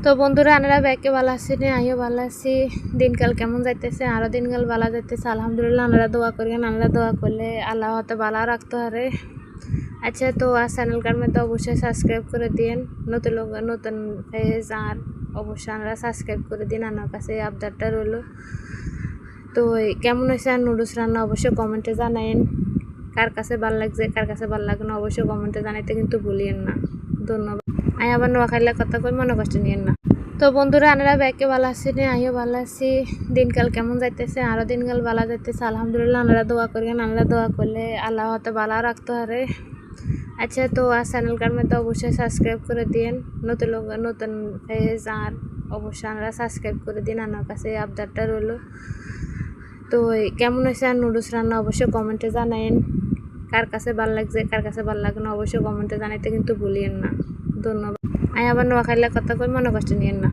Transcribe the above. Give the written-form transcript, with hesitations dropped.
তো বন্ধুরা আনারা ব্যাকে ভালো আছি নি আমিও ভালো আছি। দিনকাল কেমন যাইতেছে? আরও দিনকাল ভালো যাইতেছে আলহামদুলিল্লাহ। আনারা দোয়া করেন, আনারা দোয়া করলে আল্লাহ হয়তো ভালো রাখতে পারে। আচ্ছা, তো আর চ্যানেলটার মধ্যে অবশ্যই সাবস্ক্রাইব করে দিন। নতুন পেজ আর অবশ্যই আনারা সাবস্ক্রাইব করে দিন। আমার কাছে এই আবদারটা রইল। তো কেমন হয়েছে আর নুডলস রান্না অবশ্যই কমেন্টে জানাইন। কার কাছে ভালো লাগছে, কার কাছে ভালো লাগে না অবশ্যই কমেন্টে জানাইতে কিন্তু ভুলিয়েন না। ধন্যবাদ। আমি আবার নোয়াখাইলে কথা কই, মনে কষ্ট নিয়েন না। তো বন্ধুরা আনারা ব্যাকে ভালো আছি নি আমিও ভালো আছি। দিনকাল কেমন যাইতেছে? আরও দিনকাল ভালো যাইতেছে আলহামদুলিল্লাহ। আনারা দোয়া করেন, আনারা দোয়া করলে আল্লাহ হয়তো ভালো রাখতে পারে। আচ্ছা, তো আর চ্যানেলটার মধ্যে অবশ্যই সাবস্ক্রাইব করে দিন। নতুন পেজ আর অবশ্যই আনারা সাবস্ক্রাইব করে দিন। আমার কাছে এই আবদারটা রইল। তো কেমন হয়েছে আর নুডলস রান্না অবশ্যই কমেন্টে জানাইন। কার কাছে ভালো লাগছে, কার কাছে ভালো লাগে না অবশ্যই কমেন্টে জানাইতে কিন্তু ভুলিয়েন না। ধন্যবাদ। আমি আবার নোয়াখাইলে কথা কই, মনে কষ্ট নিয়েন না।